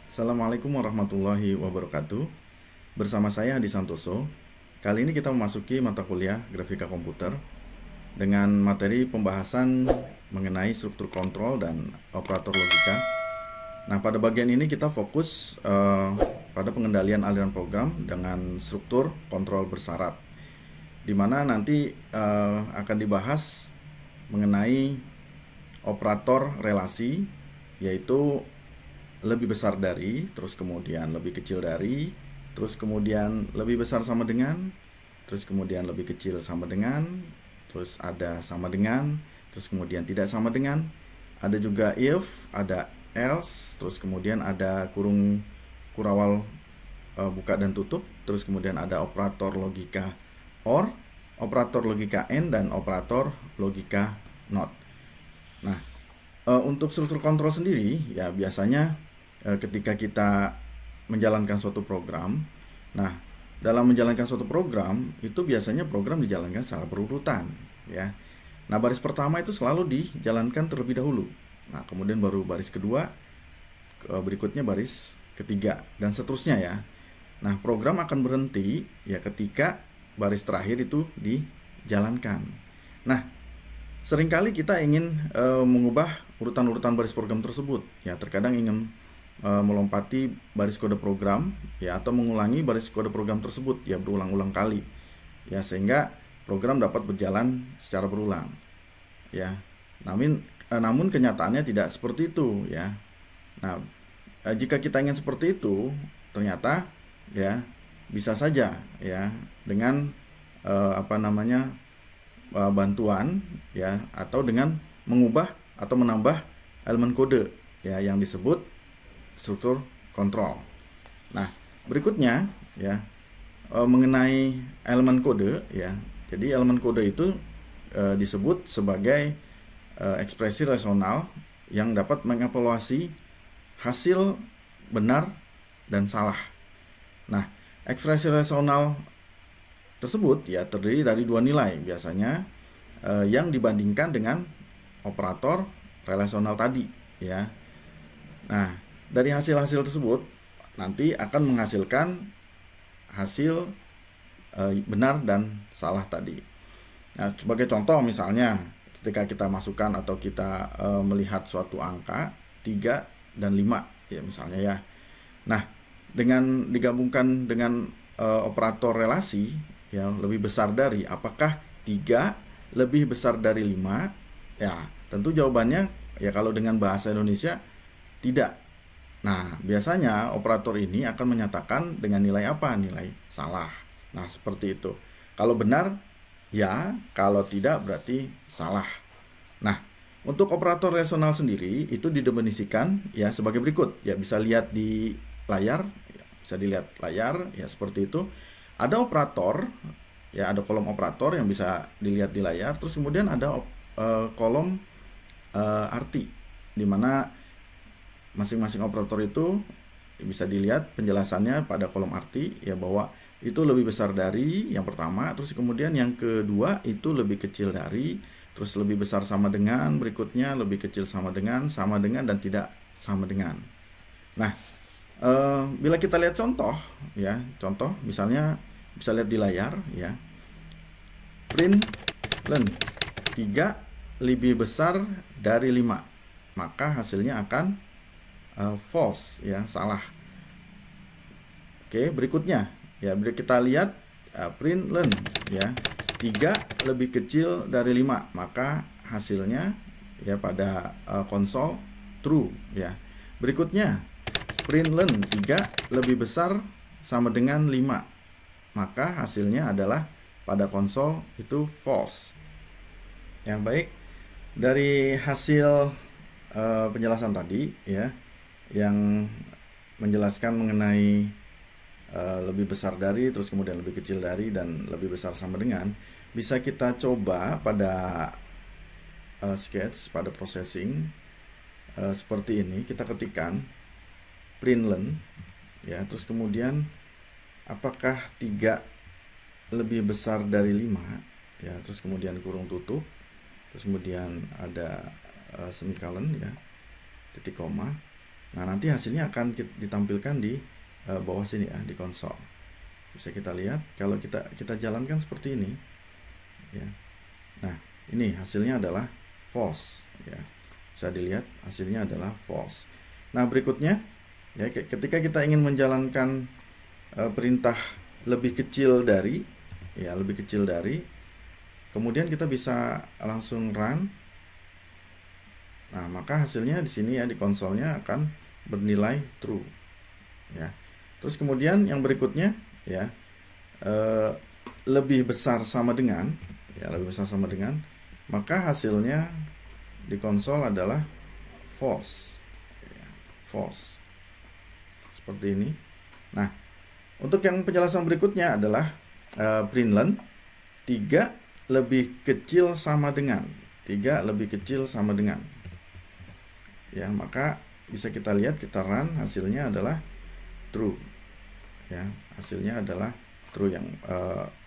Assalamualaikum warahmatullahi wabarakatuh. Bersama saya Adi Santoso. Kali ini kita memasuki mata kuliah grafika komputer dengan materi pembahasan mengenai struktur kontrol dan operator logika. Nah, pada bagian ini kita fokus pada pengendalian aliran program dengan struktur kontrol bersyarat, di mana nanti akan dibahas mengenai operator relasi, yaitu lebih besar dari, terus kemudian lebih kecil dari, terus kemudian lebih besar sama dengan, terus kemudian lebih kecil sama dengan, terus ada sama dengan, terus kemudian tidak sama dengan, ada juga if, ada else, terus kemudian ada kurung kurawal buka dan tutup, terus kemudian ada operator logika or, operator logika and, dan operator logika not. Nah, untuk struktur kontrol sendiri ya biasanya ketika kita menjalankan suatu program, nah dalam menjalankan suatu program itu biasanya program dijalankan secara berurutan, ya. Nah, baris pertama itu selalu dijalankan terlebih dahulu. Nah, kemudian baru baris kedua, berikutnya baris ketiga, dan seterusnya ya. Nah, program akan berhenti ya ketika baris terakhir itu dijalankan. Nah, seringkali kita ingin mengubah urutan-urutan baris program tersebut, ya. Terkadang ingin melompati baris kode program, ya, atau mengulangi baris kode program tersebut ya berulang-ulang kali, ya, sehingga program dapat berjalan secara berulang, ya. Namun kenyataannya tidak seperti itu, ya. Nah, jika kita ingin seperti itu, ternyata ya bisa saja ya dengan bantuan ya, atau dengan mengubah atau menambah elemen kode ya yang disebut struktur kontrol. Nah, berikutnya ya mengenai elemen kode ya. Jadi elemen kode itu disebut sebagai ekspresi relasional yang dapat mengevaluasi hasil benar dan salah. Nah, ekspresi relasional tersebut ya terdiri dari dua nilai biasanya yang dibandingkan dengan operator relasional tadi ya. Nah, dari hasil-hasil tersebut nanti akan menghasilkan hasil benar dan salah tadi. Nah, sebagai contoh misalnya ketika kita masukkan atau kita melihat suatu angka 3 dan 5 ya misalnya ya. Nah, dengan digabungkan dengan operator relasi yang lebih besar dari, apakah 3 lebih besar dari 5? Ya, tentu jawabannya ya kalau dengan bahasa Indonesia tidak. Nah, biasanya operator ini akan menyatakan dengan nilai apa? Nilai salah. Nah, seperti itu. Kalau benar, ya. Kalau tidak, berarti salah. Nah, untuk operator relasional sendiri, itu didefinisikan ya sebagai berikut. Ya, bisa lihat di layar. Ya, bisa dilihat layar, ya seperti itu. Ada operator, ya ada kolom operator yang bisa dilihat di layar. Terus kemudian ada kolom arti, di mana masing-masing operator itu bisa dilihat penjelasannya pada kolom arti ya, bahwa itu lebih besar dari yang pertama, terus kemudian yang kedua itu lebih kecil dari, terus lebih besar sama dengan, berikutnya lebih kecil sama dengan, dan tidak sama dengan. Nah, bila kita lihat contoh ya, contoh misalnya bisa lihat di layar ya, print len 3 lebih besar dari 5, maka hasilnya akan false ya, salah. Oke, berikutnya ya kita lihat print len ya 3 lebih kecil dari 5, maka hasilnya ya pada konsol true ya. Berikutnya print len 3 lebih besar sama dengan 5, maka hasilnya adalah pada konsol itu false. Yang baik, dari hasil penjelasan tadi ya yang menjelaskan mengenai lebih besar dari, terus kemudian lebih kecil dari, dan lebih besar sama dengan, bisa kita coba pada sketch, pada processing seperti ini. Kita ketikkan print len ya, terus kemudian apakah 3 lebih besar dari 5 ya, terus kemudian kurung tutup, terus kemudian ada semicolon ya, titik koma. Nah, nanti hasilnya akan ditampilkan di bawah sini ya, di konsol. Bisa kita lihat kalau kita jalankan seperti ini ya. Nah, ini hasilnya adalah false ya. Bisa dilihat hasilnya adalah false. Nah, berikutnya ya, ketika kita ingin menjalankan perintah lebih kecil dari ya, kemudian kita bisa langsung run. Nah, maka hasilnya di sini ya, di konsolnya akan bernilai true ya. Terus kemudian yang berikutnya ya, lebih besar sama dengan ya, maka hasilnya di konsol adalah false ya, false seperti ini. Nah, untuk yang penjelasan berikutnya adalah println 3 lebih kecil sama dengan ya, maka bisa kita lihat, kita run, hasilnya adalah true ya, hasilnya adalah true yang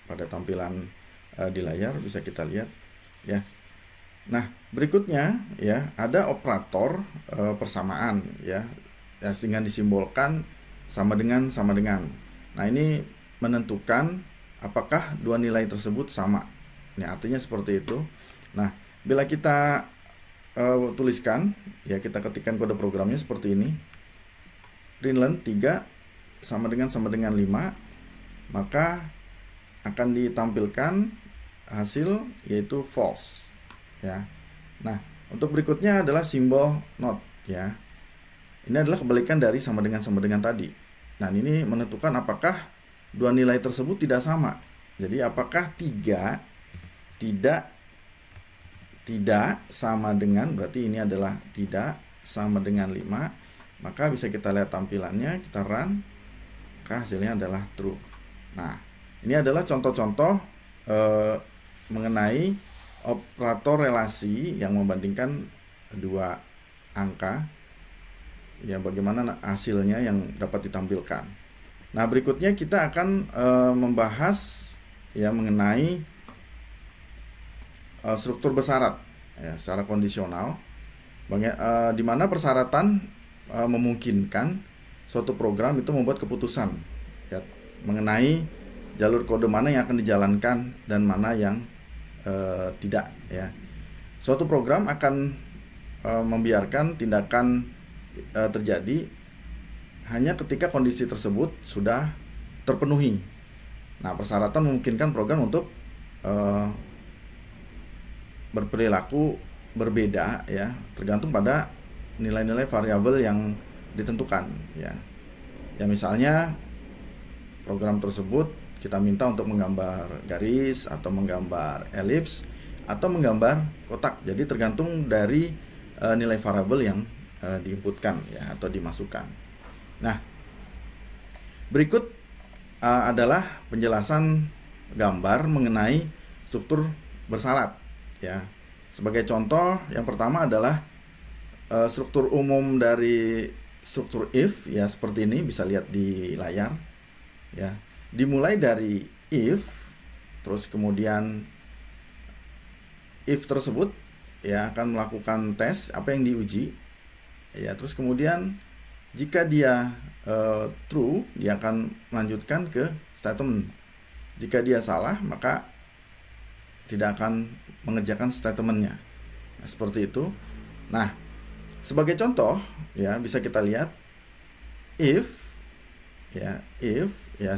pada tampilan di layar bisa kita lihat ya. Nah, berikutnya ya, ada operator persamaan ya, dengan disimbolkan sama dengan. Nah, ini menentukan apakah dua nilai tersebut sama. Ini artinya seperti itu. Nah, bila kita tuliskan ya, kita ketikkan kode programnya seperti ini, println 3 sama dengan 5, maka akan ditampilkan hasil yaitu false ya. Nah, untuk berikutnya adalah simbol not ya. Ini adalah kebalikan dari sama dengan tadi. Nah, ini menentukan apakah dua nilai tersebut tidak sama. Jadi apakah 3 tidak sama dengan, berarti ini adalah tidak sama dengan 5, maka bisa kita lihat tampilannya, kita run, maka hasilnya adalah true. Nah, ini adalah contoh-contoh mengenai operator relasi yang membandingkan dua angka ya, bagaimana hasilnya yang dapat ditampilkan. Nah, berikutnya kita akan membahas ya mengenai struktur bersyarat ya, secara kondisional, di mana persyaratan memungkinkan suatu program itu membuat keputusan ya, mengenai jalur kode mana yang akan dijalankan dan mana yang tidak ya. Suatu program akan membiarkan tindakan terjadi hanya ketika kondisi tersebut sudah terpenuhi. Nah, persyaratan memungkinkan program untuk berperilaku berbeda ya, tergantung pada nilai-nilai variabel yang ditentukan ya. Ya, misalnya program tersebut kita minta untuk menggambar garis atau menggambar elips atau menggambar kotak. Jadi tergantung dari nilai variabel yang diinputkan ya, atau dimasukkan. Nah, berikut adalah penjelasan gambar mengenai struktur bersyarat ya. Sebagai contoh, yang pertama adalah struktur umum dari struktur if ya, seperti ini, bisa lihat di layar ya. Dimulai dari if, terus kemudian if tersebut ya akan melakukan tes apa yang diuji ya, terus kemudian jika dia true, dia akan melanjutkan ke statement. Jika dia salah, maka tidak akan mengerjakan statementnya. Nah, seperti itu. Nah, sebagai contoh ya, bisa kita lihat if ya,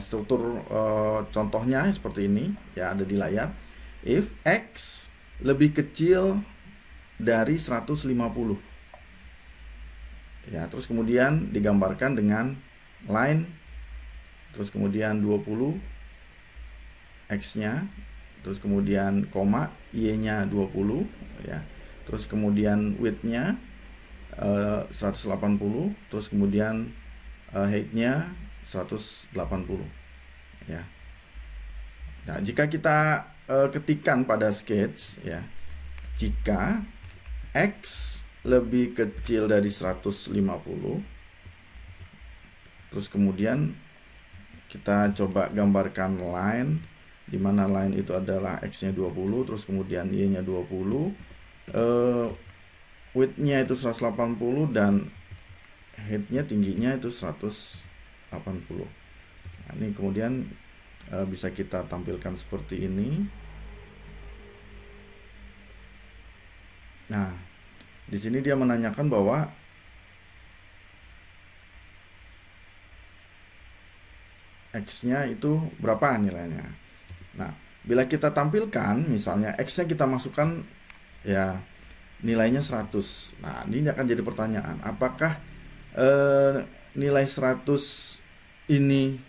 struktur contohnya seperti ini ya, ada di layar. If x lebih kecil dari 150 ya, terus kemudian digambarkan dengan line, terus kemudian 20 x-nya, terus kemudian koma, y-nya 20 ya, terus kemudian width-nya 180, terus kemudian height-nya 180 ya. Nah, jika kita ketikkan pada sketch ya, jika x lebih kecil dari 150, terus kemudian kita coba gambarkan line, di mana line itu adalah x-nya 20, terus kemudian y-nya 20, width-nya itu 180 dan Headnya tingginya itu 180. Nah, ini kemudian bisa kita tampilkan seperti ini. Nah, di sini dia menanyakan bahwa X-nya itu berapa nilainya. Nah, bila kita tampilkan, misalnya X-nya kita masukkan ya nilainya 100. Nah, ini akan jadi pertanyaan, apakah nilai 100 ini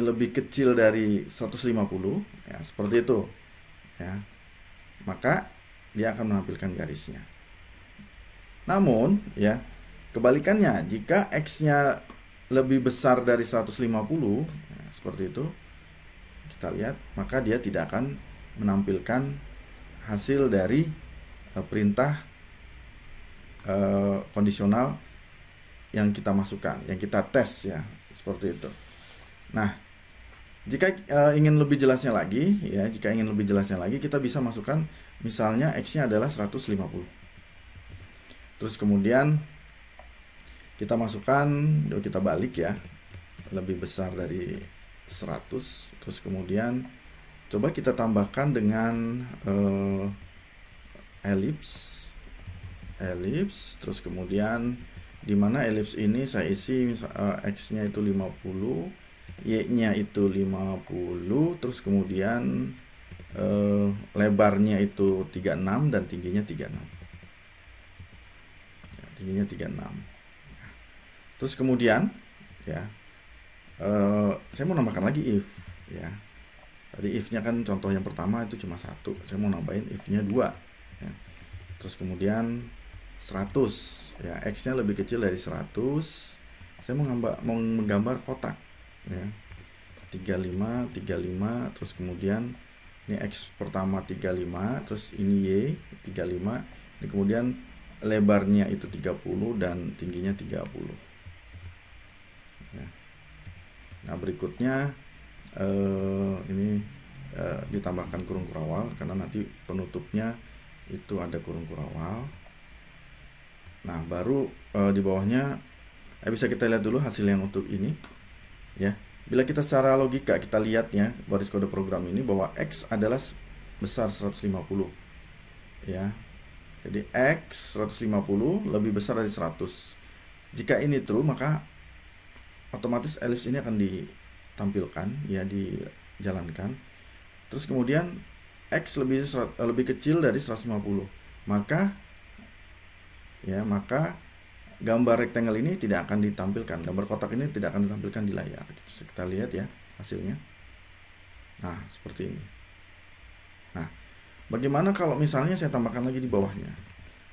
lebih kecil dari 150? Ya, seperti itu. Ya. Maka dia akan menampilkan garisnya. Namun, ya, kebalikannya, jika X-nya lebih besar dari 150, ya, seperti itu, kita lihat, maka dia tidak akan menampilkan hasil dari perintah kondisional yang kita masukkan, yang kita tes, ya, seperti itu. Nah, jika ingin lebih jelasnya lagi, ya, kita bisa masukkan misalnya X-nya adalah 150. Terus kemudian kita masukkan, kita balik ya, lebih besar dari 100. Terus kemudian coba kita tambahkan dengan elips. Terus kemudian di mana elips ini saya isi X-nya itu 50, Y-nya itu 50, terus kemudian lebarnya itu 36 dan tingginya 36. Tingginya 36. Terus kemudian ya saya mau nambahkan lagi if, ya. Tadi if-nya kan contoh yang pertama itu cuma 1, saya mau nambahin if-nya 2, ya. Terus kemudian 100, ya, X-nya lebih kecil dari 100. Saya mau menggambar kotak, ya. 35, terus kemudian ini X pertama 35, terus ini Y 35, ini kemudian lebarnya itu 30 dan tingginya 30. Ya. Nah, berikutnya ini ditambahkan kurung kurawal karena nanti penutupnya itu ada kurung kurawal. Nah, baru di bawahnya bisa kita lihat dulu hasil yang untuk ini, ya. Bila kita secara logika kita lihat ya baris kode program ini bahwa X adalah besar 150, ya. Jadi X 150 lebih besar dari 100. Jika ini true, maka otomatis elips ini akan ditampilkan, ya, dijalankan. Terus kemudian X lebih kecil dari 150, maka gambar rectangle ini tidak akan ditampilkan, gambar kotak ini tidak akan ditampilkan di layar. Kita lihat ya hasilnya. Nah, seperti ini. Nah, bagaimana kalau misalnya saya tambahkan lagi di bawahnya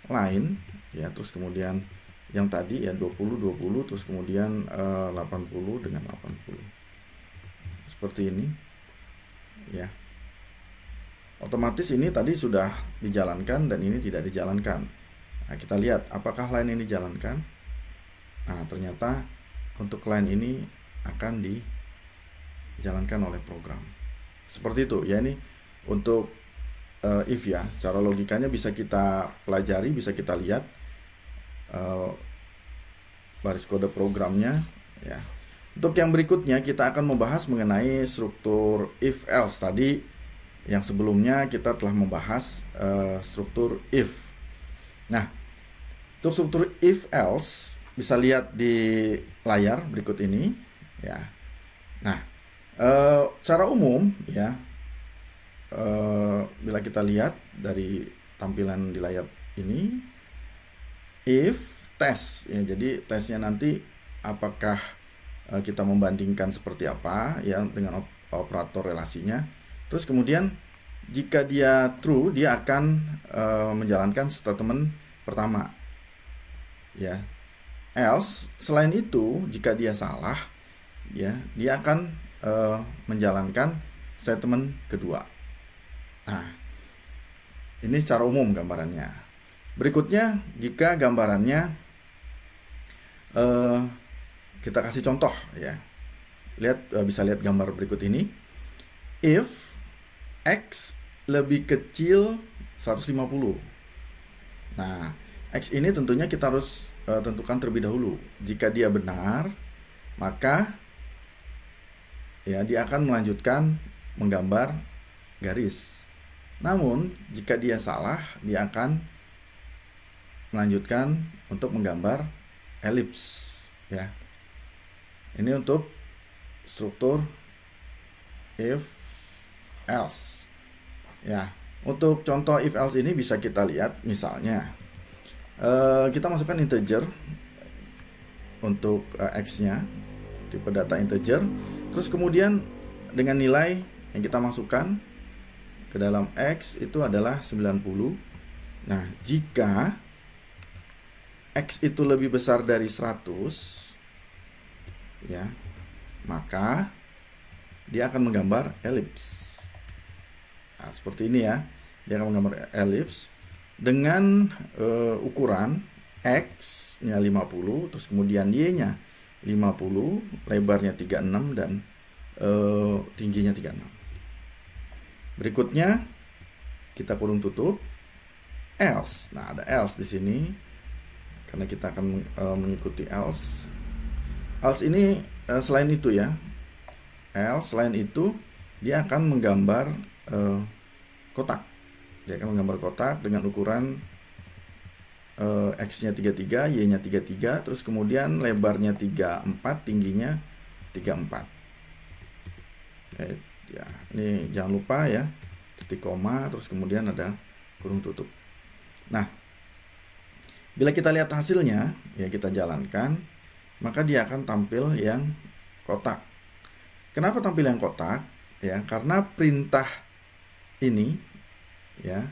line, ya, terus kemudian yang tadi ya 20, terus kemudian 80 dengan 80. Seperti ini. Ya. Otomatis ini tadi sudah dijalankan dan ini tidak dijalankan. Nah, kita lihat apakah line ini dijalankan. Nah, ternyata untuk line ini akan dijalankan oleh program. Seperti itu ya, ini untuk if ya, secara logikanya bisa kita pelajari, bisa kita lihat baris kode programnya, ya. Untuk yang berikutnya kita akan membahas mengenai struktur if else. Tadi yang sebelumnya kita telah membahas struktur if. Nah, untuk struktur if else bisa lihat di layar berikut ini, ya. Nah, secara umum ya, bila kita lihat dari tampilan di layar ini, if test, ya, jadi tesnya nanti apakah kita membandingkan seperti apa ya dengan operator relasinya. Terus kemudian jika dia true, dia akan menjalankan statement pertama, ya. Else, selain itu jika dia salah, ya, dia akan menjalankan statement kedua. Nah, ini secara umum gambarannya. Berikutnya, jika gambarannya kita kasih contoh, ya. Bisa lihat gambar berikut ini. If X lebih kecil 150, Nah, X ini tentunya kita harus tentukan terlebih dahulu. Jika dia benar, maka ya dia akan melanjutkan menggambar garis. Namun, jika dia salah, dia akan melanjutkan untuk menggambar elips, ya. Ini untuk struktur if else. Ya, untuk contoh if else ini bisa kita lihat misalnya kita masukkan integer untuk x-nya, tipe data integer, terus kemudian dengan nilai yang kita masukkan ke dalam x itu adalah 90. Nah, jika x itu lebih besar dari 100, ya, maka dia akan menggambar elips. Nah, seperti ini ya, dia akan menggambar elips dengan ukuran x-nya 50, terus kemudian y-nya 50, lebarnya 36 dan tingginya 36. Berikutnya kita kurung tutup else. Nah, ada else di sini karena kita akan mengikuti else. Else ini selain itu ya, else selain itu dia akan menggambar kotak. Dia akan menggambar kotak dengan ukuran x-nya 33, y-nya 33, terus kemudian lebarnya 34, tingginya 34. Ya, ini jangan lupa ya, titik koma, terus kemudian ada kurung tutup. Nah, bila kita lihat hasilnya, ya kita jalankan, maka dia akan tampil yang kotak. Kenapa tampil yang kotak? Ya, karena perintah ini, ya,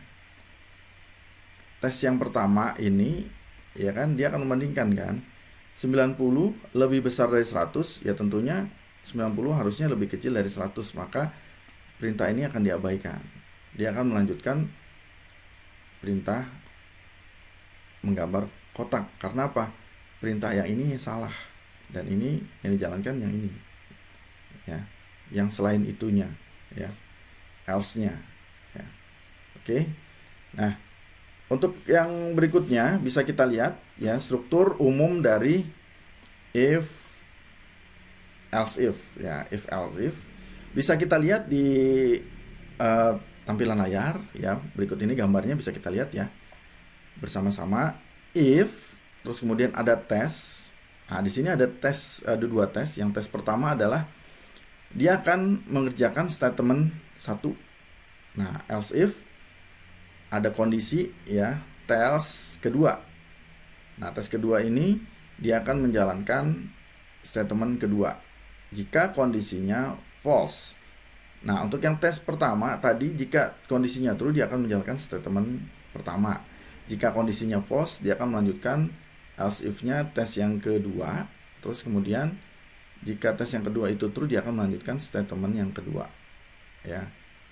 tes yang pertama ini, ya kan, dia akan membandingkan kan, 90 lebih besar dari 100, ya tentunya 90 harusnya lebih kecil dari 100, maka perintah ini akan diabaikan. Dia akan melanjutkan perintah menggambar kotak. Karena apa? Perintah yang ini salah dan ini yang dijalankan yang ini, ya, yang selain itunya, ya, else-nya, ya. Oke. Nah, untuk yang berikutnya bisa kita lihat ya, struktur umum dari if else if, ya, if else if bisa kita lihat di tampilan layar ya. Berikut ini gambarnya bisa kita lihat ya bersama-sama. If terus kemudian ada tes. Nah, di sini ada tes, ada dua tes. Yang tes pertama adalah dia akan mengerjakan statement 1. Nah, else if ada kondisi ya, tes kedua. Nah, tes kedua ini dia akan menjalankan statement kedua jika kondisinya false. Nah, untuk yang tes pertama tadi, jika kondisinya true dia akan menjalankan statement pertama. Jika kondisinya false dia akan melanjutkan else if-nya tes yang kedua. Terus kemudian jika tes yang kedua itu true dia akan melanjutkan statement yang kedua. Ya.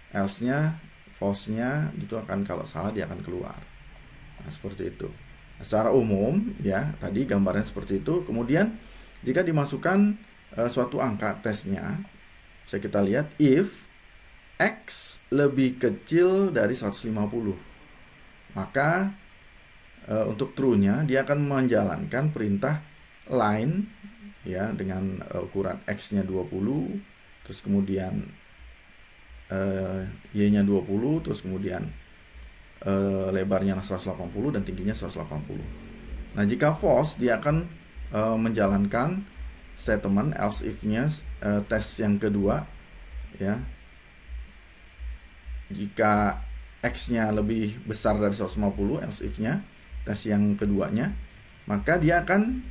Else-nya, false-nya itu akan, kalau salah dia akan keluar. Nah, seperti itu. Nah, secara umum ya, tadi gambarnya seperti itu. Kemudian jika dimasukkan suatu angka tesnya, bisa kita lihat if x lebih kecil dari 150, maka untuk true-nya dia akan menjalankan perintah line ya dengan ukuran x-nya 20, terus kemudian y-nya 20, terus kemudian lebarnya 180 dan tingginya 180. Nah, jika false dia akan menjalankan statement else if-nya tes yang kedua ya. Jika x-nya lebih besar dari 150, else if-nya tes yang keduanya, maka dia akan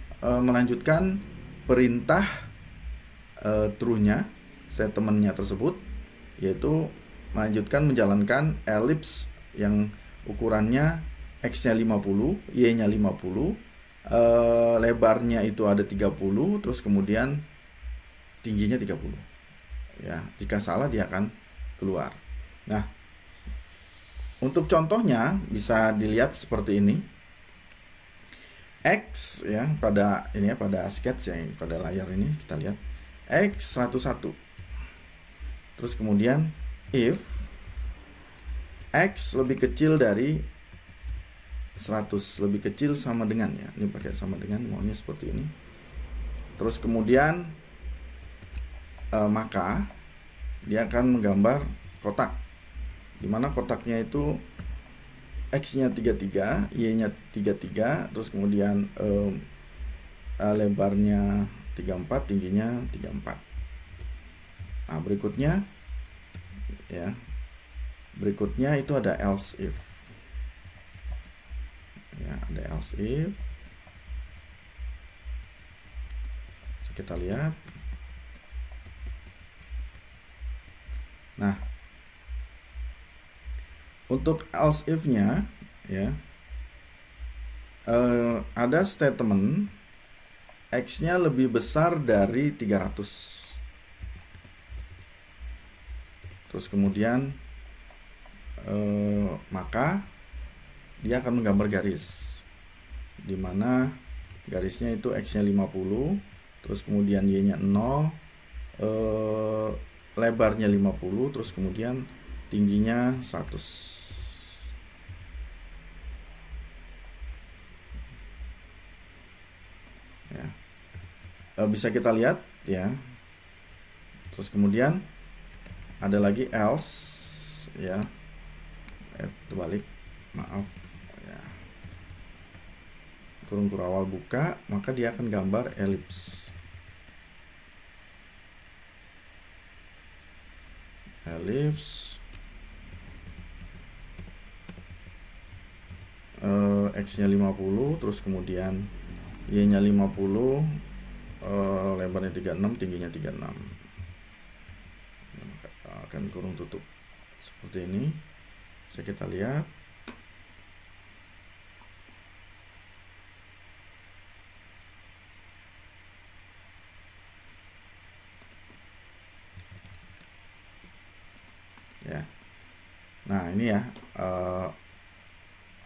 melanjutkan perintah true-nya, statement-nya tersebut, yaitu melanjutkan menjalankan ellipse yang ukurannya x-nya 50, y-nya 50, lebarnya itu ada 30, terus kemudian tingginya 30. Ya, jika salah dia akan keluar. Nah, untuk contohnya bisa dilihat seperti ini. X ya, pada ini ya, pada sketch ya, pada layar ini kita lihat x 101. Terus kemudian if x lebih kecil dari 100 lebih kecil sama dengan, ya ini pakai sama dengan, maunya seperti ini. Terus kemudian maka dia akan menggambar kotak, dimana kotaknya itu X-nya 33, Y-nya 33, terus kemudian lebarnya 34, tingginya 34. Nah, berikutnya ya. Berikutnya itu ada else if. Ya, ada else if. Kita lihat. Nah, untuk else if-nya ya, ada statement X-nya lebih besar dari 300. Terus kemudian maka dia akan menggambar garis, dimana garisnya itu X-nya 50, terus kemudian Y-nya 0, lebarnya 50, terus kemudian tingginya 100. Ya. Bisa kita lihat ya. Terus kemudian ada lagi else ya. Terbalik, maaf ya. Kurung kurawal buka, maka dia akan gambar elips. X-nya 50, terus kemudian Y-nya 50, lebarnya 36, tingginya 36. Akan kurung tutup seperti ini. Bisa kita lihat. Ya. Nah, ini ya.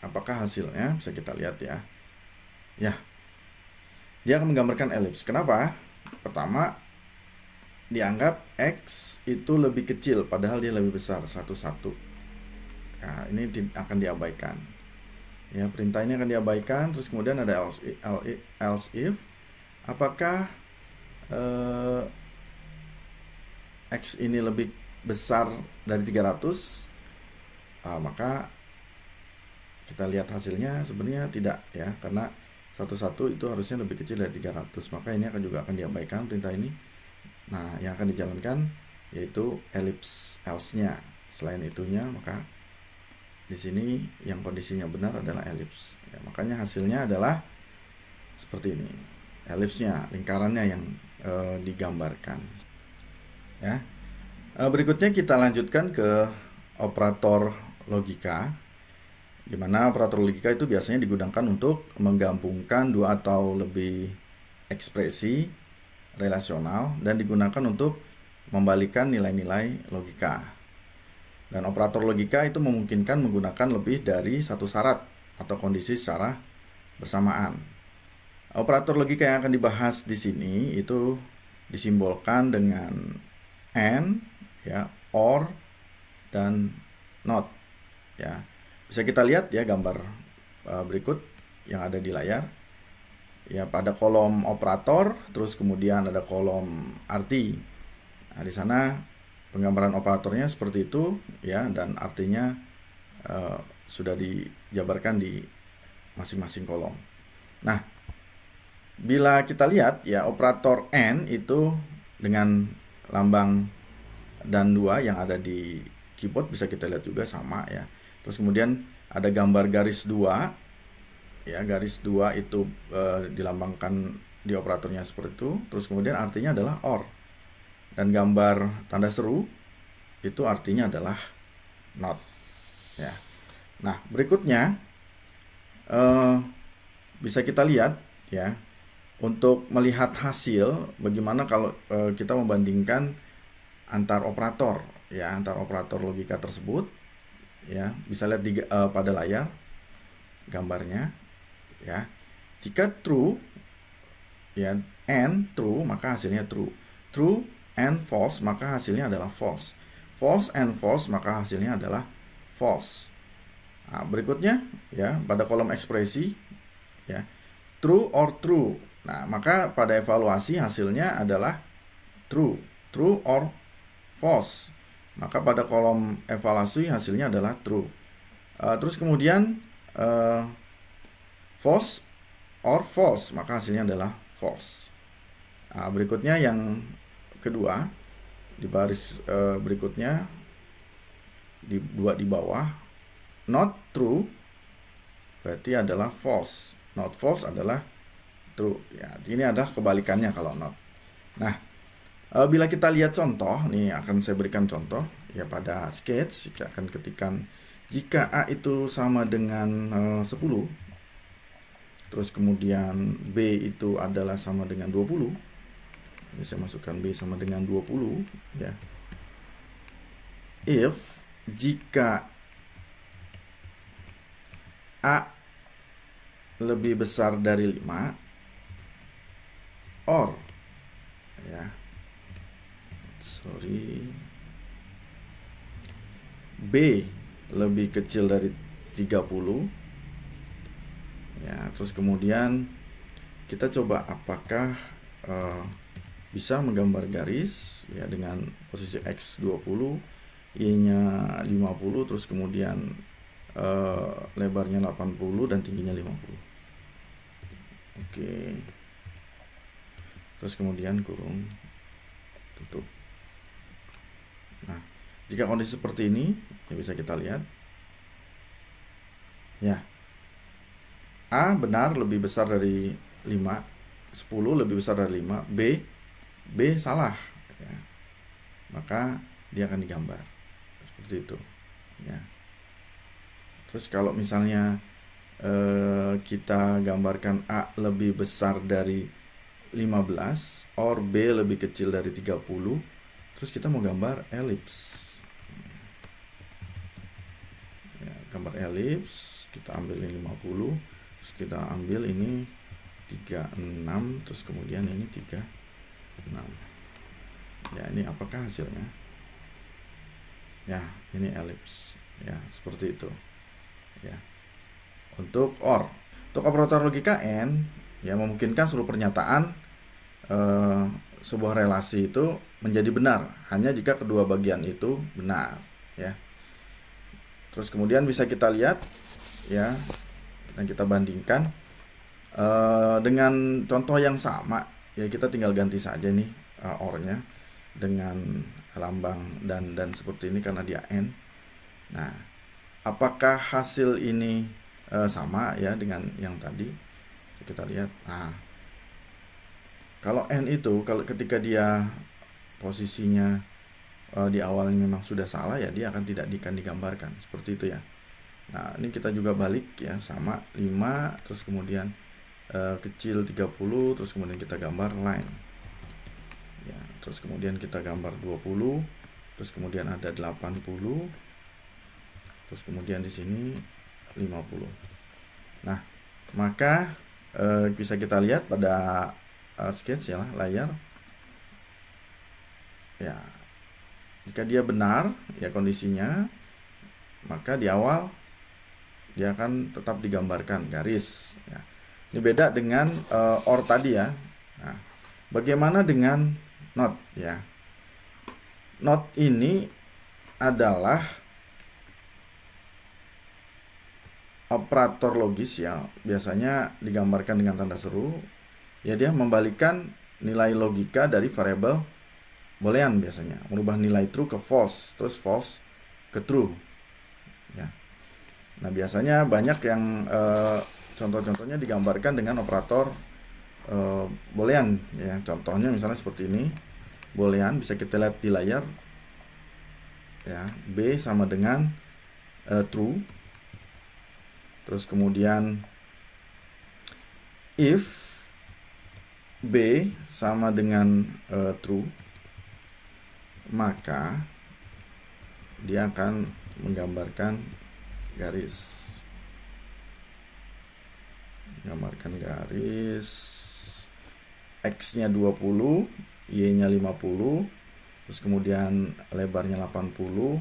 Apakah hasilnya? Bisa kita lihat ya. Ya. Dia akan menggambarkan elips. Kenapa? Pertama, dianggap X itu lebih kecil, padahal dia lebih besar, 1,1. Nah, ini akan diabaikan. Ya, perintah ini akan diabaikan. Terus kemudian ada else if. Apakah X ini lebih besar dari 300? Maka kita lihat hasilnya sebenarnya tidak ya, karena 1,1 itu harusnya lebih kecil dari 300. Maka ini akan juga akan diabaikan perintah ini. Nah, yang akan dijalankan yaitu ellipse else-nya. Selain itunya, maka di sini yang kondisinya benar adalah ellipse. Ya, makanya hasilnya adalah seperti ini. Ellipse-nya, lingkarannya yang digambarkan. Ya. Berikutnya kita lanjutkan ke operator logika, di mana operator logika itu biasanya digunakan untuk menggabungkan dua atau lebih ekspresi relasional dan digunakan untuk membalikan nilai-nilai logika. Dan operator logika itu memungkinkan menggunakan lebih dari satu syarat atau kondisi secara bersamaan. Operator logika yang akan dibahas di sini itu disimbolkan dengan and, ya, or, dan not. Ya, bisa kita lihat ya gambar berikut yang ada di layar. Ya, pada kolom operator, terus kemudian ada kolom arti. Nah, di sana penggambaran operatornya seperti itu ya, dan artinya sudah dijabarkan di masing-masing kolom. Nah, bila kita lihat ya, operator and itu dengan lambang dan 2 yang ada di keyboard bisa kita lihat juga sama ya. Terus kemudian ada gambar garis 2 ya, garis 2 itu dilambangkan di operatornya seperti itu. Terus kemudian artinya adalah or. Dan gambar tanda seru itu artinya adalah not ya. Nah, berikutnya bisa kita lihat ya, untuk melihat hasil bagaimana kalau kita membandingkan antar operator ya, antar operator logika tersebut ya. Bisa lihat pada layar gambarnya ya. Jika true ya, and true, maka hasilnya true. True and false, maka hasilnya adalah false. False and false, maka hasilnya adalah false. Nah, berikutnya ya pada kolom ekspresi ya true or true. Nah, maka pada evaluasi hasilnya adalah true or false. Maka pada kolom evaluasi hasilnya adalah true. Terus kemudian false or false, maka hasilnya adalah false. Nah, berikutnya yang kedua di baris berikutnya di bawah, not true berarti adalah false, not false adalah true. Ya, ini adalah kebalikannya kalau not. Nah, bila kita lihat contoh, nih akan saya berikan contoh ya pada sketch. Kita akan ketikkan jika A itu sama dengan 10, terus kemudian B itu adalah sama dengan 20. Ini saya masukkan B sama dengan 20 ya. If jika A lebih besar dari 5 or ya. B lebih kecil dari 30 ya, terus kemudian kita coba apakah bisa menggambar garis ya dengan posisi X 20, Y-nya 50, terus kemudian lebarnya 80 dan tingginya 50. Oke. Terus kemudian kurung tutup. Nah, jika kondisi seperti ini, ya bisa kita lihat. Ya. A benar lebih besar dari 5, 10 lebih besar dari 5, B salah ya. Maka dia akan digambar seperti itu ya. Terus kalau misalnya kita gambarkan A lebih besar dari 15 or B lebih kecil dari 30, terus kita mau gambar elips ya, gambar elips, kita ambil ini 50, terus kita ambil ini 36, terus kemudian ini 36 ya. Ini apakah hasilnya ya? Ini elips ya, seperti itu ya. Untuk operator logika AND ya memungkinkan seluruh pernyataan sebuah relasi itu menjadi benar hanya jika kedua bagian itu benar ya. Terus kemudian bisa kita lihat ya, dan kita bandingkan dengan contoh yang sama ya. Kita tinggal ganti saja nih OR-nya dengan lambang dan seperti ini karena dia AND. Nah, apakah hasil ini sama ya dengan yang tadi? Kita lihat. Nah, kalau N itu kalau ketika dia posisinya di awalnya memang sudah salah ya, dia akan tidak digambarkan seperti itu ya. Nah, ini kita juga balik ya, sama 5 terus kemudian kecil 30, terus kemudian kita gambar line ya, terus kemudian kita gambar 20, terus kemudian ada 80, terus kemudian di sini 50. Nah, maka bisa kita lihat pada sketch ya, layar ya. Jika dia benar ya kondisinya, maka di awal dia akan tetap digambarkan garis ya. Ini beda dengan OR tadi ya. Nah, bagaimana dengan not ya? Not ini adalah operator logis ya, biasanya digambarkan dengan tanda seru ya. Dia membalikan nilai logika dari variabel boolean, biasanya merubah nilai true ke false, terus false ke true ya. Nah, biasanya banyak yang contoh-contohnya digambarkan dengan operator boolean ya. Contohnya misalnya seperti ini, boolean bisa kita lihat di layar ya. B sama dengan true. Terus kemudian if B sama dengan true, maka dia akan menggambarkan garis. Gambarkan garis X-nya 20, Y-nya 50, terus kemudian lebarnya 80,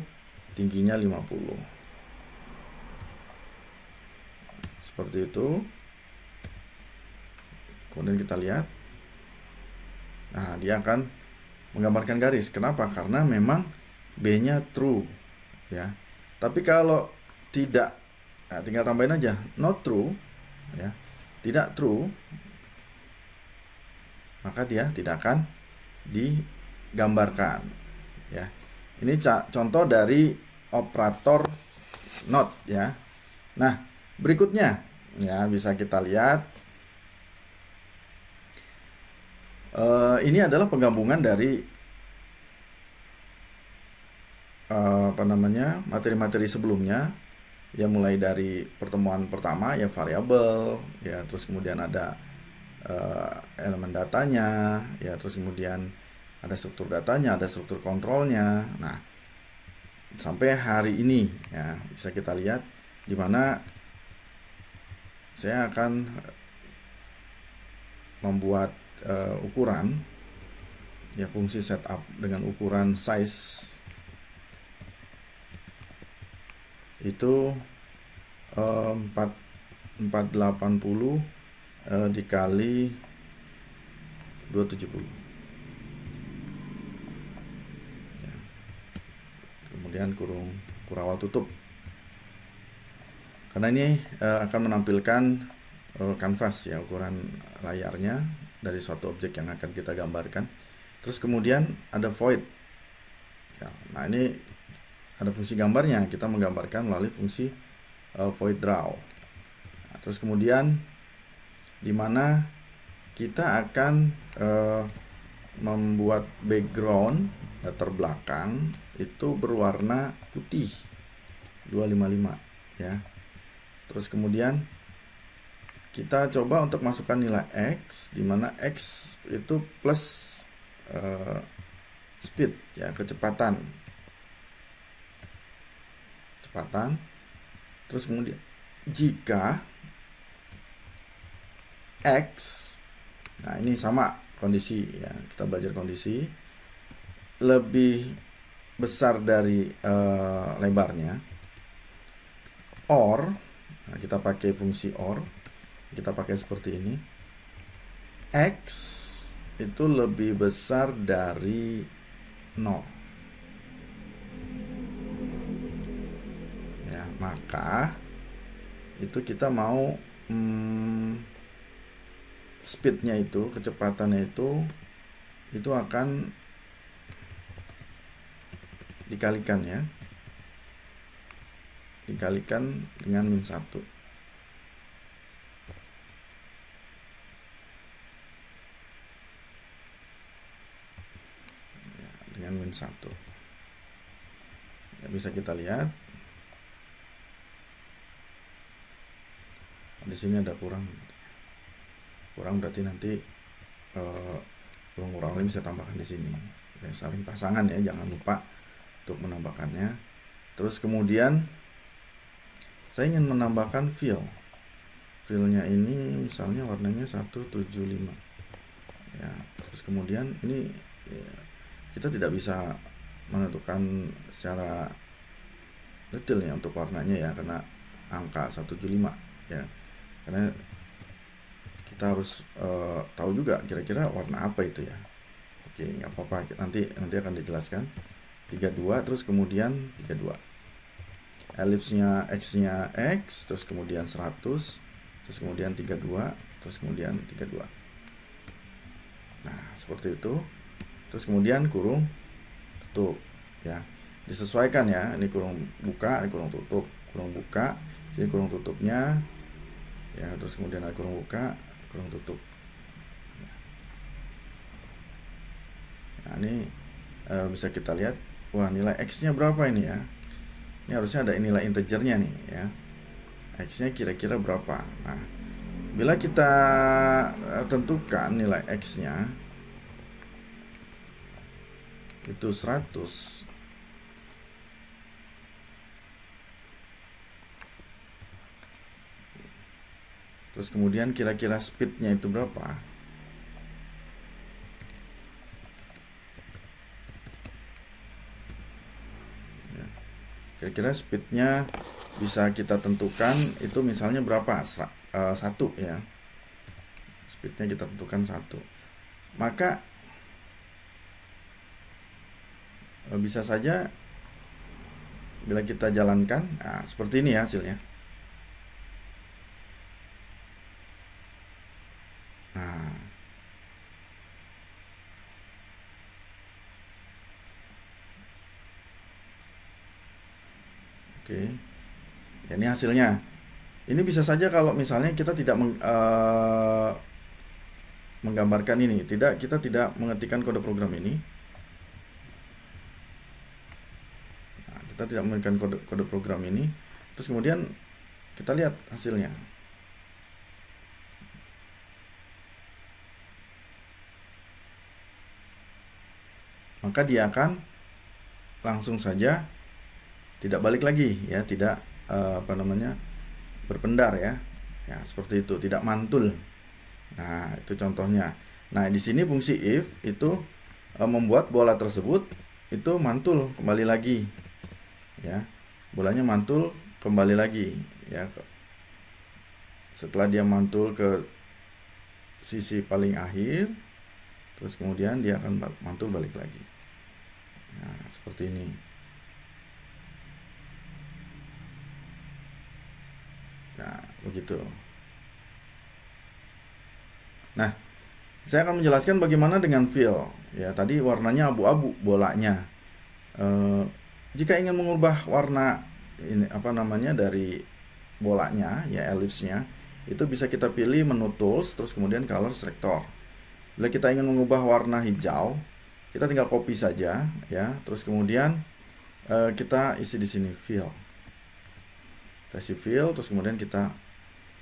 tingginya 50. seperti itu. Kemudian kita lihat, nah dia akan menggambarkan garis. Kenapa? Karena memang B-nya true ya. Tapi kalau tidak, nah, tinggal tambahin aja not true ya, tidak true, maka dia tidak akan digambarkan ya. Ini contoh dari operator not ya. Nah, berikutnya ya bisa kita lihat, ini adalah penggabungan dari materi-materi sebelumnya ya, mulai dari pertemuan pertama ya variabel ya, terus kemudian ada elemen datanya ya, terus kemudian ada struktur datanya, ada struktur kontrolnya. Nah, sampai hari ini ya bisa kita lihat di mana saya akan membuat ukuran ya, fungsi setup dengan ukuran size itu 480 dikali 270 ya. Kemudian kurawal tutup, karena ini akan menampilkan kanvas ya, ukuran layarnya dari suatu objek yang akan kita gambarkan. Terus kemudian ada void ya. Nah, ini ada fungsi gambarnya, kita menggambarkan melalui fungsi void draw. Nah, terus kemudian dimana kita akan membuat background latar belakang itu berwarna putih 255 ya. Terus kemudian kita coba untuk masukkan nilai X, dimana X itu plus speed ya, kecepatan. Terus kemudian jika X, nah ini sama kondisi ya, kita belajar kondisi lebih besar dari lebarnya, or, nah kita pakai fungsi or, kita pakai seperti ini, X itu lebih besar dari 0 ya, maka itu kita mau speednya itu, kecepatannya itu akan dikalikan ya, dikalikan dengan -1 ya, dengan -1 ya, bisa kita lihat di sini ada kurang berarti nanti kurang ini bisa tambahkan di sini ya, saling pasangan ya, jangan lupa untuk menambahkannya. Terus kemudian saya ingin menambahkan fill-nya ini misalnya warnanya 175 ya. Terus kemudian ini ya, kita tidak bisa menentukan secara detail ya untuk warnanya ya, karena angka 175 ya, karena kita harus tahu juga kira-kira warna apa itu ya. Oke, nggak apa-apa, nanti akan dijelaskan. 32 terus kemudian 32, elipsnya X-nya X, terus kemudian 100, terus kemudian 32, terus kemudian 32. Nah, seperti itu. Terus kemudian kurung tutup ya, disesuaikan ya, ini kurung buka, ini kurung tutup, kurung buka, sini kurung tutupnya ya, terus kemudian ada kurung buka, kurung tutup. Nah, ini bisa kita lihat, wah nilai X-nya berapa ini ya. Ini harusnya ada nilai integernya nih ya, X-nya kira-kira berapa. Nah, bila kita tentukan nilai X-nya itu 100, terus kemudian kira-kira speednya itu berapa, kira-kira speednya bisa kita tentukan itu misalnya berapa, 1 ya, speednya kita tentukan 1. Maka bisa saja bila kita jalankan, nah, seperti ini ya hasilnya. Nah, oke, ya, ini hasilnya. Ini bisa saja kalau misalnya kita tidak menggambarkan ini, kita tidak mengetikkan kode program ini. Nah, kita tidak mengetikkan kode program ini, terus kemudian kita lihat hasilnya. Maka dia akan langsung saja tidak balik lagi ya, tidak berpendar ya. Ya, seperti itu, tidak mantul. Nah, itu contohnya. Nah, di sini fungsi if itu membuat bola tersebut itu mantul kembali lagi. Ya. Bolanya mantul kembali lagi ya. Setelah dia mantul ke sisi paling akhir, terus kemudian dia akan mantul balik lagi. Nah, seperti ini. Nah, begitu. Nah, saya akan menjelaskan bagaimana dengan fill. Ya, tadi warnanya abu-abu bolanya. Jika ingin mengubah warna ini dari bolanya, ya ellipse-nya, itu bisa kita pilih menu tools, terus kemudian color selector. Bila kita ingin mengubah warna hijau, kita tinggal copy saja, ya. Terus kemudian kita isi di sini fill. Kita isi fill, terus kemudian kita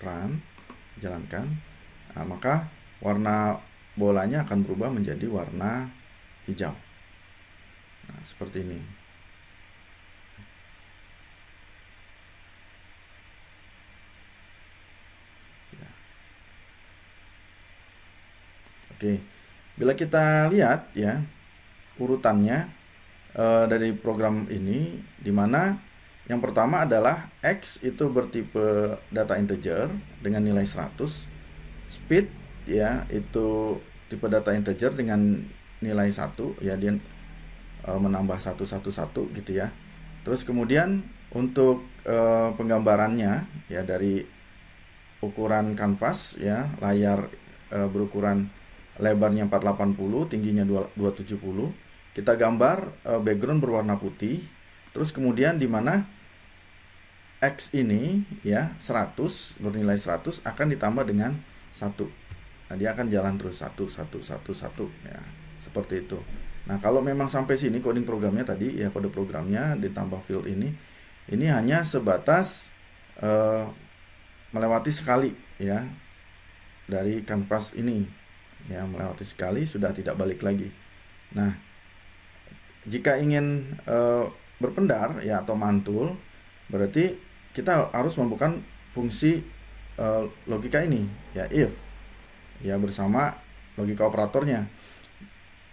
run, jalankan. Nah, maka warna bolanya akan berubah menjadi warna hijau. Nah, seperti ini. Ya. Oke, bila kita lihat ya urutannya dari program ini, di mana yang pertama adalah X itu bertipe data integer dengan nilai 100, speed ya itu tipe data integer dengan nilai 1 ya, dia menambah 111 gitu ya. Terus kemudian untuk penggambarannya ya dari ukuran kanvas ya, layar berukuran lebarnya 480, tingginya 270. Kita gambar background berwarna putih. Terus kemudian di mana X ini ya 100 bernilai 100 akan ditambah dengan 1. Nah, dia akan jalan terus 1 1 1 1 ya, seperti itu. Nah, kalau memang sampai sini coding programnya tadi ya, kode programnya ditambah field ini hanya sebatas melewati sekali ya dari kanvas ini ya, melewati sekali sudah tidak balik lagi. Nah, jika ingin berpendar ya atau mantul, berarti kita harus membuka fungsi logika ini ya, if ya, bersama logika operatornya.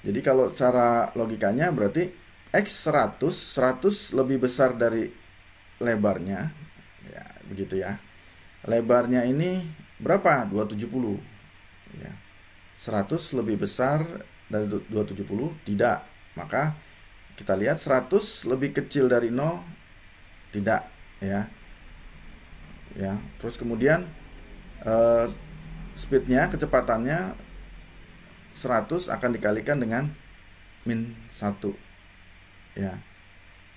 Jadi kalau cara logikanya berarti X 100 lebih besar dari lebarnya ya, begitu ya. Lebarnya ini berapa? 270 ya. 100 lebih besar dari 270? Tidak. Maka kita lihat 100 lebih kecil dari 0? Tidak ya. Ya, terus kemudian speednya, kecepatannya 100 akan dikalikan dengan min 1 ya.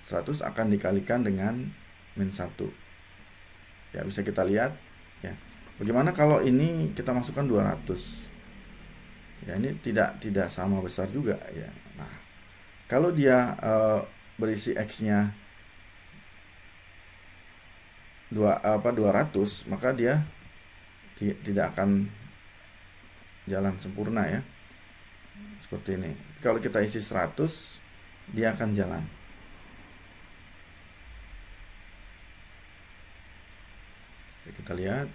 100 akan dikalikan dengan min 1 ya, bisa kita lihat ya. Bagaimana kalau ini kita masukkan 200 ya, ini tidak sama besar juga ya. Nah, kalau dia berisi X nya 200, maka dia tidak akan jalan sempurna ya, seperti ini. Kalau kita isi 100, dia akan jalan. Kita lihat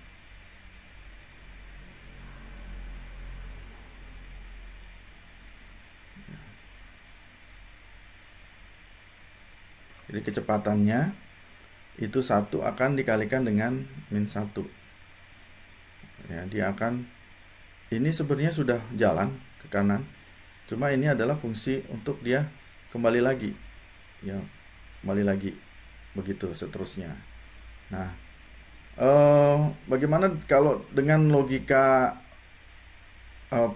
jadi kecepatannya itu 1 akan dikalikan dengan min 1. Ya, dia akan, ini sebenarnya sudah jalan ke kanan, cuma ini adalah fungsi untuk dia kembali lagi, ya, kembali lagi, begitu seterusnya. Nah, bagaimana kalau dengan logika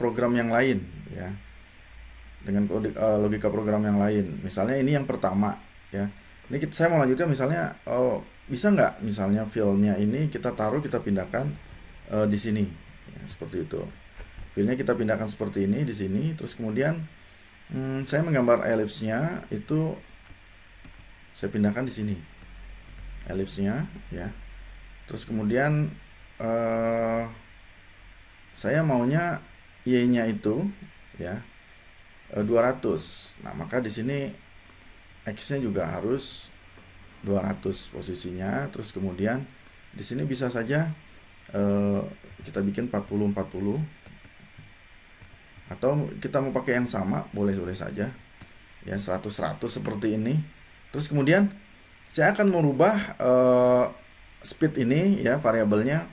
program yang lain, ya, dengan logika program yang lain, misalnya ini yang pertama, ya, ini saya mau lanjutkan, misalnya bisa nggak misalnya filenya ini kita taruh, kita pindahkan di sini, ya, seperti itu. Filenya kita pindahkan seperti ini di sini, terus kemudian saya menggambar elipsnya itu saya pindahkan di sini, elipsnya, ya. Terus kemudian saya maunya y-nya itu, ya, 200. Nah, maka di sini x-nya juga harus 200 posisinya. Terus kemudian di sini bisa saja kita bikin 40-40, atau kita mau pakai yang sama, boleh-boleh saja, ya, 100-100 seperti ini. Terus kemudian saya akan merubah speed ini, ya, variabelnya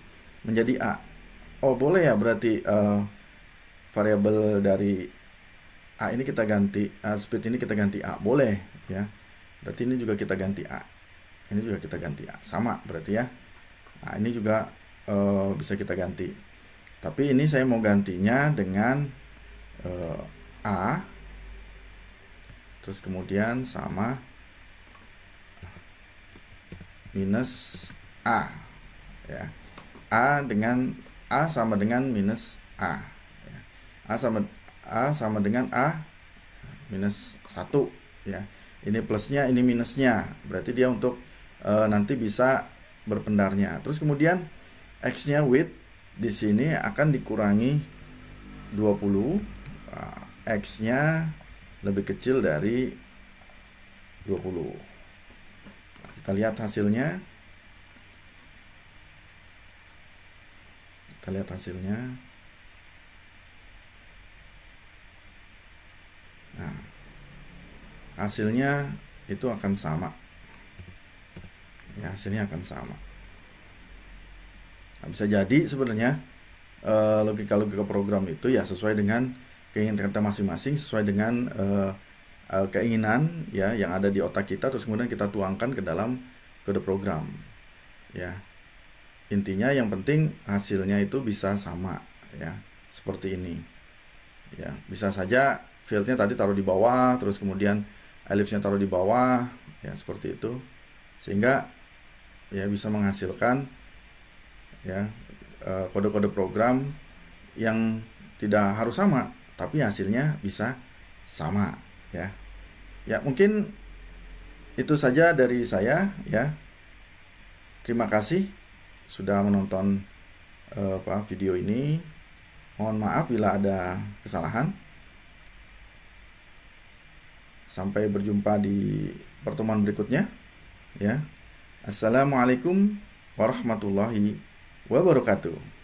menjadi A. Oh, boleh ya, berarti variabel dari A ini kita ganti, speed ini kita ganti A, boleh, ya. Berarti ini juga kita ganti A, ini juga kita ganti A, sama berarti, ya. Nah, ini juga bisa kita ganti, tapi ini saya mau gantinya dengan A, terus kemudian sama minus A, ya. A sama dengan minus A, ya. A sama dengan A minus 1, ya. Ini plusnya, ini minusnya, berarti dia untuk nanti bisa berpendarnya. Terus kemudian x-nya width di sini akan dikurangi 20, x-nya lebih kecil dari 20. Kita lihat hasilnya. Nah, hasilnya itu akan sama, ya, hasilnya akan sama. Nah, bisa jadi sebenarnya logika program itu, ya, sesuai dengan keinginan kita masing-masing, sesuai dengan keinginan, ya, yang ada di otak kita, terus kemudian kita tuangkan ke dalam kode program, ya. Intinya yang penting hasilnya itu bisa sama, ya, seperti ini, ya. Bisa saja fieldnya tadi taruh di bawah, terus kemudian elipsnya taruh di bawah, ya, seperti itu, sehingga, ya, bisa menghasilkan, ya, kode-kode program yang tidak harus sama, tapi hasilnya bisa sama, ya. Ya, mungkin itu saja dari saya, ya. Terima kasih sudah menonton video ini. Mohon maaf bila ada kesalahan. Sampai berjumpa di pertemuan berikutnya, ya. Assalamualaikum warahmatullahi wabarakatuh.